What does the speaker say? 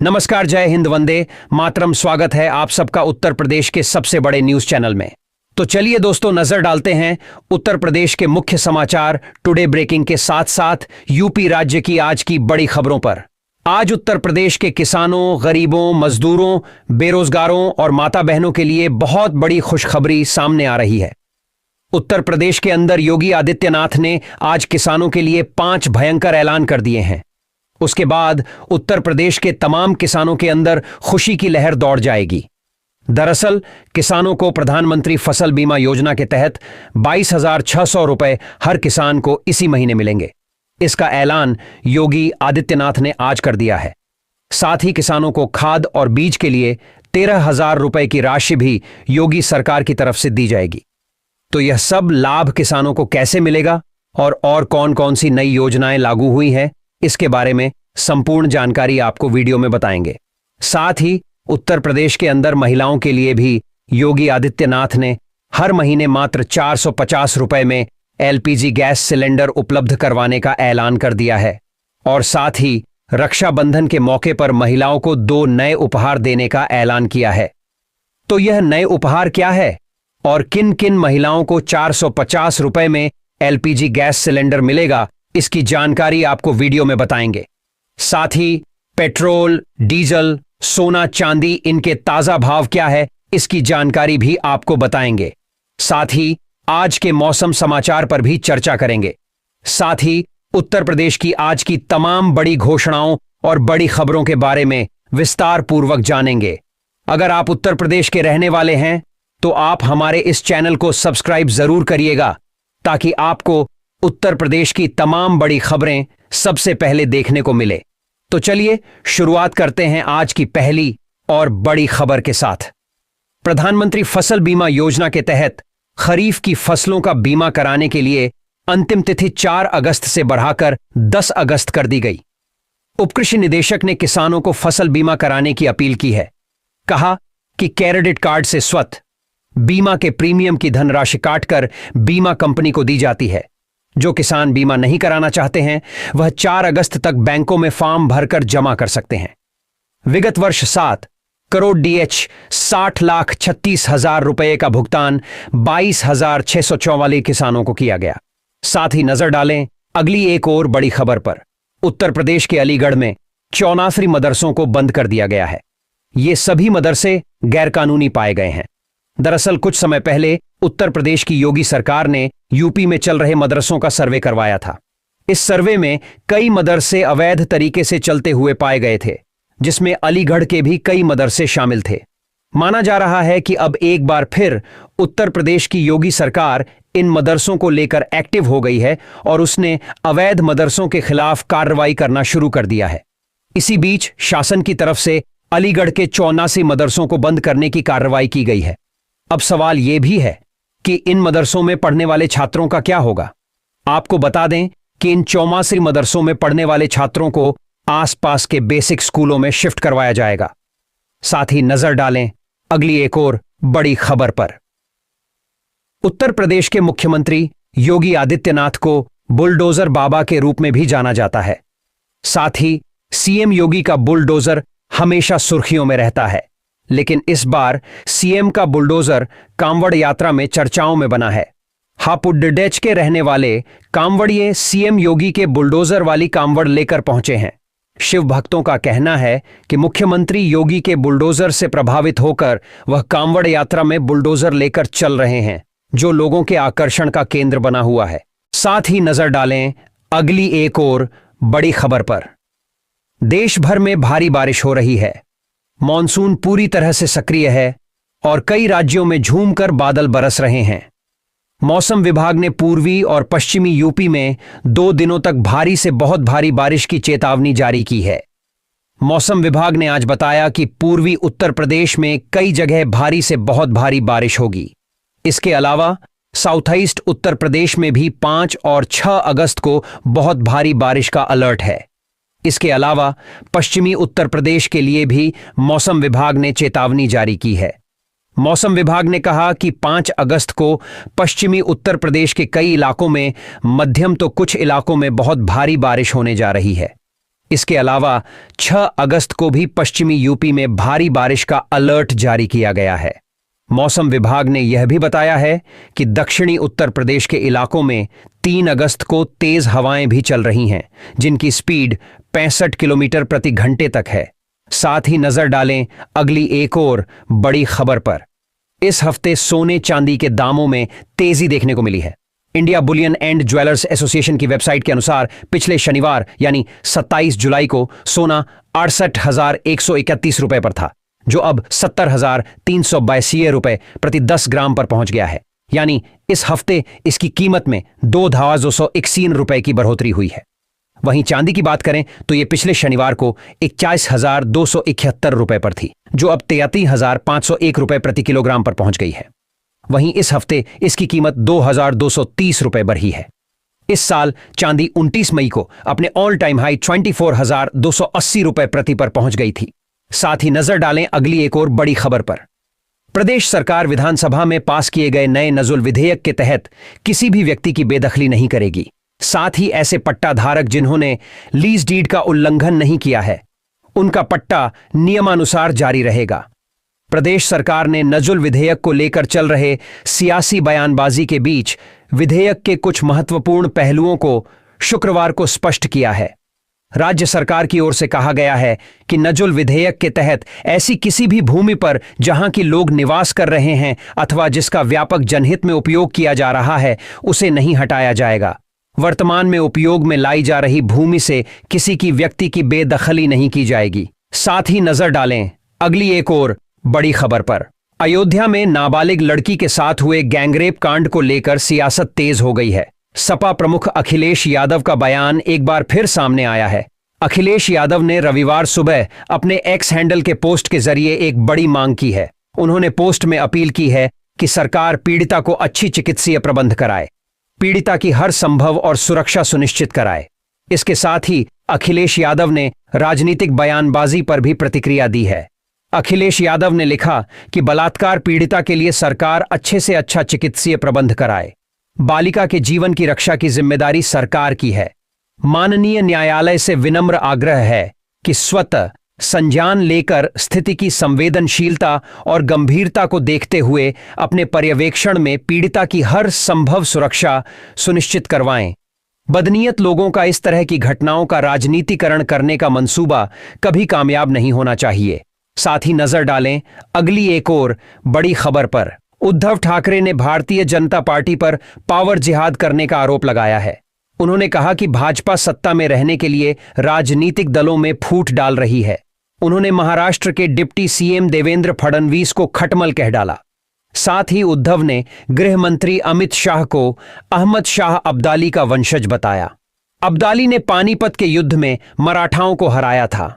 नमस्कार, जय हिंद, वंदे मातरम। स्वागत है आप सबका उत्तर प्रदेश के सबसे बड़े न्यूज चैनल में। तो चलिए दोस्तों, नजर डालते हैं उत्तर प्रदेश के मुख्य समाचार टुडे ब्रेकिंग के साथ साथ यूपी राज्य की आज की बड़ी खबरों पर। आज उत्तर प्रदेश के किसानों, गरीबों, मजदूरों, बेरोजगारों और माता बहनों के लिए बहुत बड़ी खुशखबरी सामने आ रही है। उत्तर प्रदेश के अंदर योगी आदित्यनाथ ने आज किसानों के लिए 5 भयंकर ऐलान कर दिए हैं। उसके बाद उत्तर प्रदेश के तमाम किसानों के अंदर खुशी की लहर दौड़ जाएगी। दरअसल किसानों को प्रधानमंत्री फसल बीमा योजना के तहत 22,600 रुपए हर किसान को इसी महीने मिलेंगे। इसका ऐलान योगी आदित्यनाथ ने आज कर दिया है। साथ ही किसानों को खाद और बीज के लिए 13,000 रुपए की राशि भी योगी सरकार की तरफ से दी जाएगी। तो यह सब लाभ किसानों को कैसे मिलेगा और कौन कौन सी नई योजनाएं लागू हुई हैं, इसके बारे में संपूर्ण जानकारी आपको वीडियो में बताएंगे। साथ ही उत्तर प्रदेश के अंदर महिलाओं के लिए भी योगी आदित्यनाथ ने हर महीने मात्र 450 रुपए में एलपीजी गैस सिलेंडर उपलब्ध करवाने का ऐलान कर दिया है। और साथ ही रक्षाबंधन के मौके पर महिलाओं को 2 नए उपहार देने का ऐलान किया है। तो यह नए उपहार क्या है और किन किन महिलाओं को 450 रुपए में एलपीजी गैस सिलेंडर मिलेगा, इसकी जानकारी आपको वीडियो में बताएंगे। साथ ही पेट्रोल, डीजल, सोना, चांदी, इनके ताजा भाव क्या है, इसकी जानकारी भी आपको बताएंगे। साथ ही आज के मौसम समाचार पर भी चर्चा करेंगे। साथ ही उत्तर प्रदेश की आज की तमाम बड़ी घोषणाओं और बड़ी खबरों के बारे में विस्तार पूर्वक जानेंगे। अगर आप उत्तर प्रदेश के रहने वाले हैं तो आप हमारे इस चैनल को सब्सक्राइब जरूर करिएगा, ताकि आपको उत्तर प्रदेश की तमाम बड़ी खबरें सबसे पहले देखने को मिले। तो चलिए शुरुआत करते हैं आज की पहली और बड़ी खबर के साथ। प्रधानमंत्री फसल बीमा योजना के तहत खरीफ की फसलों का बीमा कराने के लिए अंतिम तिथि 4 अगस्त से बढ़ाकर 10 अगस्त कर दी गई। उपकृषि निदेशक ने किसानों को फसल बीमा कराने की अपील की है। कहा कि क्रेडिट कार्ड से स्वतः बीमा के प्रीमियम की धनराशि काटकर बीमा कंपनी को दी जाती है। जो किसान बीमा नहीं कराना चाहते हैं वह 4 अगस्त तक बैंकों में फॉर्म भरकर जमा कर सकते हैं। विगत वर्ष 7 करोड़ DH 60,36,000 रुपए का भुगतान 22,644 किसानों को किया गया। साथ ही नजर डालें अगली एक और बड़ी खबर पर। उत्तर प्रदेश के अलीगढ़ में 84 मदरसों को बंद कर दिया गया है। ये सभी मदरसे गैरकानूनी पाए गए हैं। दरअसल कुछ समय पहले उत्तर प्रदेश की योगी सरकार ने यूपी में चल रहे मदरसों का सर्वे करवाया था। इस सर्वे में कई मदरसे अवैध तरीके से चलते हुए पाए गए थे, जिसमें अलीगढ़ के भी कई मदरसे शामिल थे। माना जा रहा है कि अब एक बार फिर उत्तर प्रदेश की योगी सरकार इन मदरसों को लेकर एक्टिव हो गई है और उसने अवैध मदरसों के खिलाफ कार्रवाई करना शुरू कर दिया है। इसी बीच शासन की तरफ से अलीगढ़ के 84 मदरसों को बंद करने की कार्रवाई की गई है। अब सवाल यह भी है कि इन मदरसों में पढ़ने वाले छात्रों का क्या होगा। आपको बता दें कि इन 84 मदरसों में पढ़ने वाले छात्रों को आसपास के बेसिक स्कूलों में शिफ्ट करवाया जाएगा। साथ ही नजर डालें अगली एक और बड़ी खबर पर। उत्तर प्रदेश के मुख्यमंत्री योगी आदित्यनाथ को बुलडोजर बाबा के रूप में भी जाना जाता है। साथ ही सीएम योगी का बुलडोजर हमेशा सुर्खियों में रहता है, लेकिन इस बार सीएम का बुलडोजर कांवड़ यात्रा में चर्चाओं में बना है। हापुड़ के रहने वाले कांवड़िए सीएम योगी के बुलडोजर वाली कांवड़ लेकर पहुंचे हैं। शिव भक्तों का कहना है कि मुख्यमंत्री योगी के बुलडोजर से प्रभावित होकर वह कांवड़ यात्रा में बुलडोजर लेकर चल रहे हैं, जो लोगों के आकर्षण का केंद्र बना हुआ है। साथ ही नजर डालें अगली एक और बड़ी खबर पर। देश भर में भारी बारिश हो रही है। मॉनसून पूरी तरह से सक्रिय है और कई राज्यों में झूमकर बादल बरस रहे हैं। मौसम विभाग ने पूर्वी और पश्चिमी यूपी में 2 दिनों तक भारी से बहुत भारी बारिश की चेतावनी जारी की है। मौसम विभाग ने आज बताया कि पूर्वी उत्तर प्रदेश में कई जगह भारी से बहुत भारी बारिश होगी। इसके अलावा साउथ ईस्ट उत्तर प्रदेश में भी 5 और 6 अगस्त को बहुत भारी बारिश का अलर्ट है। इसके अलावा पश्चिमी उत्तर प्रदेश के लिए भी मौसम विभाग ने चेतावनी जारी की है। मौसम विभाग ने कहा कि 5 अगस्त को पश्चिमी उत्तर प्रदेश के कई इलाकों में मध्यम तो कुछ इलाकों में बहुत भारी बारिश होने जा रही है। इसके अलावा 6 अगस्त को भी पश्चिमी यूपी में भारी बारिश का अलर्ट जारी किया गया है। मौसम विभाग ने यह भी बताया है कि दक्षिणी उत्तर प्रदेश के इलाकों में 3 अगस्त को तेज हवाएं भी चल रही हैं, जिनकी स्पीड 65 किलोमीटर प्रति घंटे तक है। साथ ही नजर डालें अगली एक और बड़ी खबर पर। इस हफ्ते सोने चांदी के दामों में तेजी देखने को मिली है। India Boolean and jewellers association की वेबसाइट के अनुसार पिछले शनिवार यानी 27 जुलाई को सोना 68,131 रुपए पर था, जो अब 70,382 रुपए प्रति 10 ग्राम पर पहुंच गया है। यानी इस हफ्ते इसकी कीमत में 2,261 रुपए की बढ़ोतरी हुई है। वहीं चांदी की बात करें तो यह पिछले शनिवार को 21,271 रुपए पर थी, जो अब 33,501 रुपए प्रति किलोग्राम पर पहुंच गई है। वहीं इस हफ्ते इसकी कीमत 2,230 रुपए बढ़ी है। इस साल चांदी 29 मई को अपने ऑल टाइम हाई 24,280 रुपए प्रति पर पहुंच गई थी। साथ ही नजर डालें अगली एक और बड़ी खबर पर। प्रदेश सरकार विधानसभा में पास किए गए नए नजुल विधेयक के तहत किसी भी व्यक्ति की बेदखली नहीं करेगी। साथ ही ऐसे पट्टाधारक जिन्होंने लीज डीड का उल्लंघन नहीं किया है, उनका पट्टा नियमानुसार जारी रहेगा। प्रदेश सरकार ने नजुल विधेयक को लेकर चल रहे सियासी बयानबाजी के बीच विधेयक के कुछ महत्वपूर्ण पहलुओं को शुक्रवार को स्पष्ट किया है। राज्य सरकार की ओर से कहा गया है कि नजुल विधेयक के तहत ऐसी किसी भी भूमि पर जहां की लोग निवास कर रहे हैं अथवा जिसका व्यापक जनहित में उपयोग किया जा रहा है, उसे नहीं हटाया जाएगा। वर्तमान में उपयोग में लाई जा रही भूमि से किसी की व्यक्ति की बेदखली नहीं की जाएगी। साथ ही नजर डालें अगली एक और बड़ी खबर पर। अयोध्या में नाबालिग लड़की के साथ हुए गैंगरेप कांड को लेकर सियासत तेज हो गई है। सपा प्रमुख अखिलेश यादव का बयान एक बार फिर सामने आया है। अखिलेश यादव ने रविवार सुबह अपने एक्स हैंडल के पोस्ट के जरिए एक बड़ी मांग की है। उन्होंने पोस्ट में अपील की है कि सरकार पीड़िता को अच्छी चिकित्सीय प्रबंध कराए, पीड़िता की हर संभव और सुरक्षा सुनिश्चित कराए। इसके साथ ही अखिलेश यादव ने राजनीतिक बयानबाजी पर भी प्रतिक्रिया दी है। अखिलेश यादव ने लिखा कि बलात्कार पीड़िता के लिए सरकार अच्छे से अच्छा चिकित्सीय प्रबंध कराए। बालिका के जीवन की रक्षा की जिम्मेदारी सरकार की है। माननीय न्यायालय से विनम्र आग्रह है कि स्वतः संज्ञान लेकर स्थिति की संवेदनशीलता और गंभीरता को देखते हुए अपने पर्यवेक्षण में पीड़िता की हर संभव सुरक्षा सुनिश्चित करवाएं। बदनीयत लोगों का इस तरह की घटनाओं का राजनीतिकरण करने का मंसूबा कभी कामयाब नहीं होना चाहिए। साथ ही नजर डालें अगली एक और बड़ी खबर पर। उद्धव ठाकरे ने भारतीय जनता पार्टी पर पावर जिहाद करने का आरोप लगाया है। उन्होंने कहा कि भाजपा सत्ता में रहने के लिए राजनीतिक दलों में फूट डाल रही है। उन्होंने महाराष्ट्र के डिप्टी सीएम देवेंद्र फडणवीस को खटमल कह डाला। साथ ही उद्धव ने गृह मंत्री अमित शाह को अहमद शाह अब्दाली का वंशज बताया। अब्दाली ने पानीपत के युद्ध में मराठाओं को हराया था।